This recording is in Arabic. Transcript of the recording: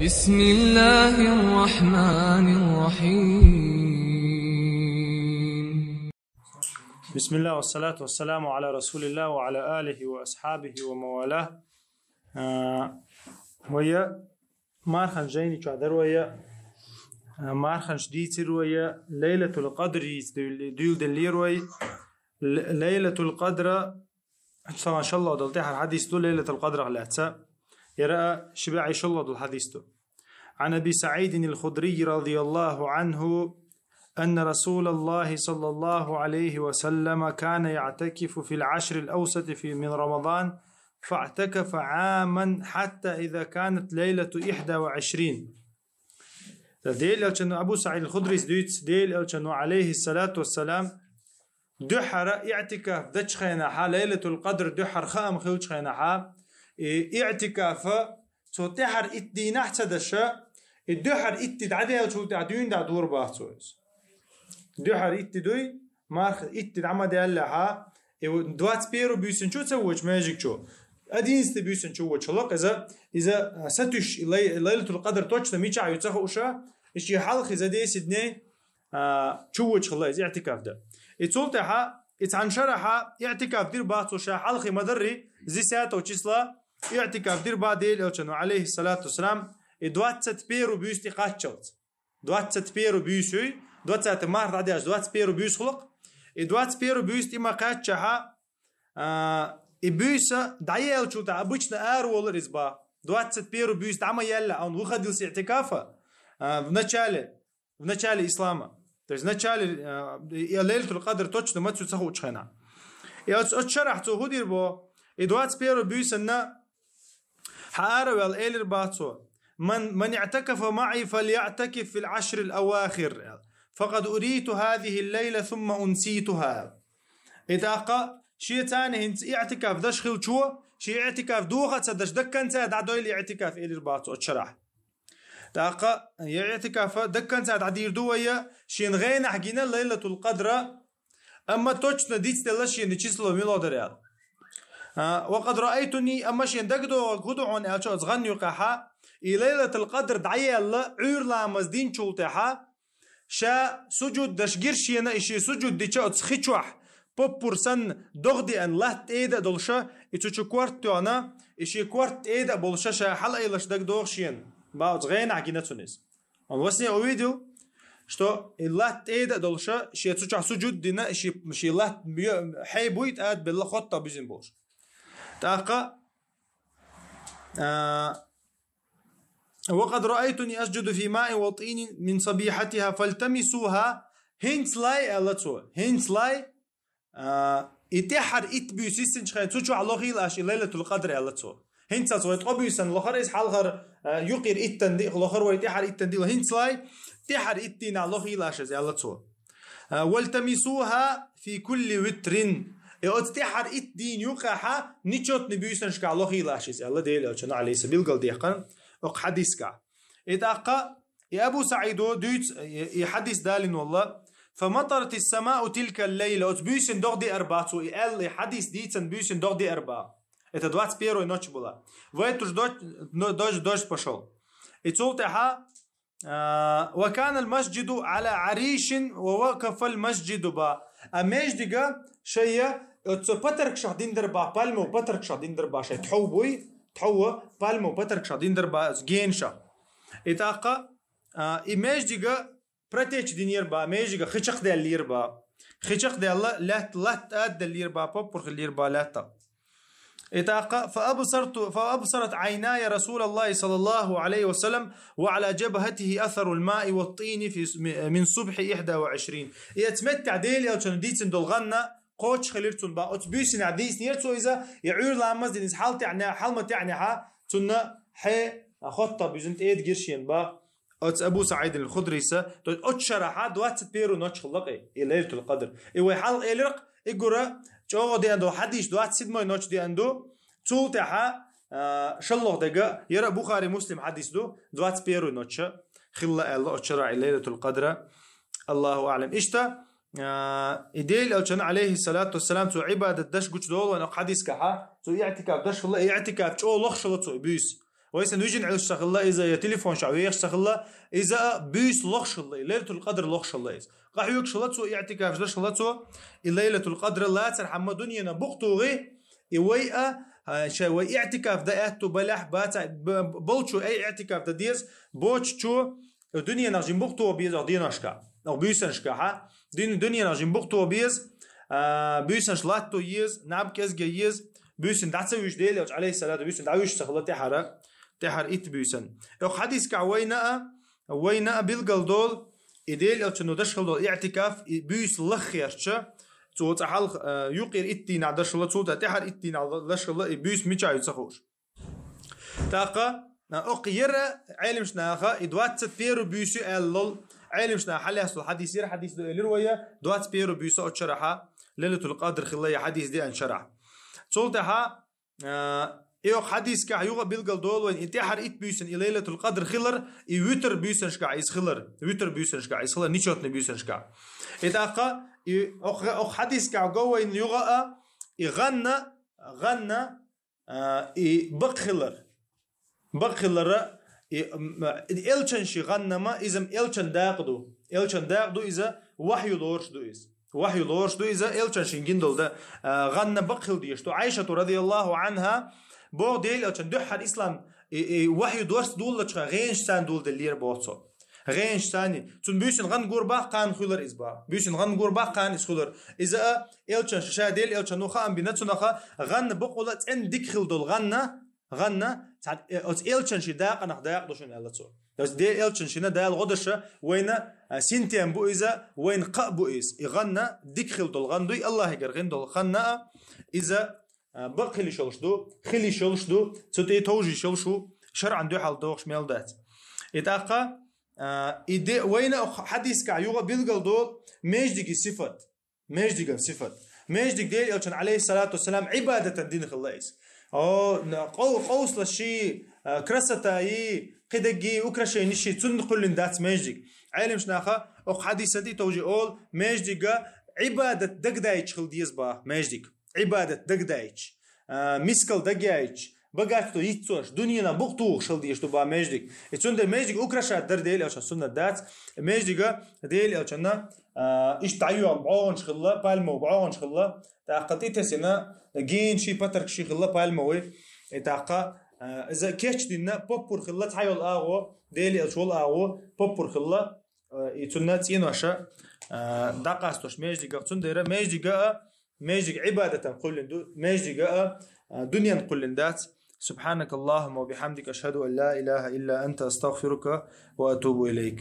بسم الله الرحمن الرحيم. بسم الله والصلاة والسلام على رسول الله وعلى آله وأصحابه وموالاه. ويا مارخن جيني شادر ويا مارخن شديتر ويا ليلة القدر ديول دليروي ليلة القدر إن شاء الله دلتها الحديث ليلة القدر على يرى شبع إن شاء الله الحديث عن أبي سعيد الخدري رضي الله عنه أن رسول الله صلى الله عليه وسلم كان يعتكف في العشر الأوسط من رمضان فاعتكف عاما حتى إذا كانت ليلة 21. ديل أبو سعيد الخدري ديل عليه الصلاة والسلام دحر اعتكاف دش خيناها ليلة القدر دحر خام خيوش خيناها اعتكاف تحر اتدين احتدشا الدحر اتد عدها شو تعدين دا دور باهتوز دحر اتدوي مارخ اتد عمد يالها دوات بيرو بيسن شو تسويش ماجيك شو ادينست بيسن شو وشلق اذا ستش ليلة القدر توش تميشا يتسخوشا اشي حلق اذا دي سدني شو وشخلا اذا اعتكاف دا اتولتها اتعنشرها اعتكاف دير باهتوشا حلقي مدري زي ساعة وشسلا اعتكاف دير بعدين أوشنو عليه الصلاة والسلام دوات بيرو بيستي قاتشوت دوات بيرو بيسوي دوات مارت عدياش دوات بيرو بيس خلق دوات بيرو بيستي ما قاتشها إبيسا دعيال شو تعبوشنا آر ولا رزبا دوات بيرو بيست عما يلا أو وخدل سي اعتكافه بنشالي إسلاما تجز نشالي ليلة القدر توش ما تسخو تشخنا يا أتشرح تو هدير بو دوات بيرو بيسنا حارو الإيلر باتو من اعتكف معي فليعتكف في العشر الأواخر فقد أريت هذه الليلة ثم أنسيتها. إذا قا شيء ثاني هنت اعتكاف دش خيل شو شيء اعتكاف دوخة تدش دكان ساد عدوي اعتكاف إيلر باتو أتشرح تاقا اعتكاف دكان ساد عدير دوية شين غين حقينا ليلة القدر أما توجنا ديت تلاشين نشيسلو ميلو دريال. وقد رأيتني أمشي دقدو غدعون أشوز غني قحا ليلة القدر دعيا الله عير لامز دين شولتها شا سجود دشجرشينا إشي سجود دي شا تسخيشوح بوبورسن دغدي أن لا تيدا دولشا إتشو كوارت أنا إشي كوارت إيدا بولشا شا حلقة إلاش دقدوغشين باوز غين عجينتونيز وسني أويدو شتو الله تيدا دولشا شي تشوح سجود دينا إشي مشي الله حي بويت آد بالله خطة بيزن بوش تاقا وقد رأيتني أسجد في ماء وطين من صبيحتها فالتمسوها هنس لاي ألتو هنس لاي اتحر اتبيوسيسن شخين تشو على خيل أشي ليلة القدر ألتو هنس أتوى تقبيوسن لخر إس حالغر يقير اتندي لخر ويتحر اتندي هنس لاي تحر اتين على خيل أشي ألتو والتمسوها في كل وترين اتحر الدين يقحا نيشوت نبيوسن شكا الله خيلاشيس الله ديل أو عليه سبيل قال ديقن أق حديثك إتاقا يا أبو سعيد دوت يحدث دالين والله فمطرت السماء تلك الليلة أتبيوسن دغدي أربعة إل حديث ديتن بيوسن دغدي أربعة إتدوات بيرو نوتش بولا ويتوش دوش بشول إتولتها وكان المسجد على عريش ووقف المسجد با أمجدقا شيء بترك شادين دربا بالمو بترك شادين دربا شيء تحوبوي تحوه بالمو بترك شادين دربا جينشا إتاقا إمجدقا برتيش دينير با مجدقا خشق دي اللير با خشق دي الله لا تأد اللير با ببرخ اللير با لا تا إتاقا فأبصرت عيناي رسول الله صلى الله عليه وسلم وعلى جبهته أثر الماء والطين من صبح 21. يتمتع ديلي أو تنديتن دولغنا قوتش خليرتون با أتبيسن عديس نيرتو إذا يعير لامز دينيس حالت يعني حالمت يعني ها تنا حي خطة بيزنت إيد قرشين با أبو سعيد الخدري سا أتشرح دوات بيرو نوتش خلقي ليلة القدر إيوه حلق إلرق إقرأ جو دي عنده حديث دوات سيدماي نوتش دي عنده تولتها شلوه دقا يرى بخاري مسلم حديث دوات بيرو نوتش خلا الله أتشرع ليلة القدر الله أعلم إشتا إديل أوشن عليه الصلاة والسلام تو عبادة دش قوش دول ونق حديث كها تو اعتكاف دش الله اعتكاف تو لخ شلو تو بيس ويسن ويجن على الشغلة إذا يا تليفون شعبي شغلة إذا بيس لخش الله ليلة القدر لخش الله قاح يوك شلتو اعتكاف جل شلتو ليلة القدر لا ترحم دنيا نبقتو غي يويا شوي اعتكاف ده اتو بلح باتا بولشو اي اعتكاف ده ديز بوتشو الدنيا نجم بقتو بيز ديناشكا او بيسنشكا ها دنيا نجم بقتو بيز بيسنش لاتو يز ناب كزجي يز بيسن دعسويش ديل عليه السلام بيسن دعويش شغله تحر ات بيسن او حديث وينا بالقلدول إديل أو تنو دشخل دول اعتكاف بيس لخيرش تو تحل يقير إتين على دشخل تو تحر إتين على دشخل بيس ميتشاي تسخوش تاقا أقير علمش ناخا إدوات بيرو بيسو اللول علمش ناخا حلي هسول حديث دو إلروية دوات بيرو بيسو أتشرحا ليلة القدر خلية حديث دي أنشرح تولتها إيو حديث كا يوغا بيلقل دول وين إتحر إت بيسن ليلة القدر خلر يوتر بيسن شكا إس خلر ويتر بيسن شكا إس خلر نيشوتن بيسن شكا إتاقا أو حديث كا جو وين يوغا غنى بخلر إلشن شي غنى ما إذا إلشن داقدو إذا وحي دورش دو إذا إلشن شي جندل ده غنى بخل ديشتو عائشة رضي الله عنها بو ديل أتشن دحر إسلام وحي دورس دول لشخا غينش سان دول دلير بوصو غينش ساني تون بيشن غن غوربا قان خولر إزبا بيشن غن غوربا قان إس خولر إذا إلشن ششا ديل إلشن نوخا أم بيناتونخا غن بقولت إن ديكخل دول غنى أت إلشن شي داق أنا داق دوشن ألتو بس ديل إلشن شينا دال غدشة وين سنتيم بو إذا وين قا بو إز يغنى ديكخل دول غندوي الله يقرغن دول غنى إذا بقى خلي شلشدو تتي توجي شلشو شرعا دو حال دوغش ميلدات اتاقا إدي وين حديث كا يوغا بيلقل دول ميجدق صفت ميجدق ديل يلشن عليه الصلاة والسلام عبادة دين خلايس قوس لشي كرستاي قدقي وكرشي نشي تنقل لندات ميجدق عالم شناخا حديث دي توجي أول ميجدق عبادة دقدايش خل ديزبا ميجدق عبادة دقدايش مسكل دقايش بقاتو يتسوش دنيا بقتو شل ديش تو با ميجدق اتسون ده ميجدق اوكراشا در ديل اوشا سنة دات ميجدق ديل اوشنا ايش تعيو بعون شخلا بالمو بعون شخلا تاقتي تسنا جين شي باترك شي خلا بالمو تاقا اذا كيتش دينا بوبور خلا تعيو الاغو ديل اوشول اغو بوبور خلا اتسون تينوشا داقاستوش ميجدق اتسون ديرا ميجدق عبادة قلن ميجدق دنيا قلن دات سبحانك اللهم وبحمدك أشهد أن لا إله إلا أنت أستغفرك وأتوب إليك.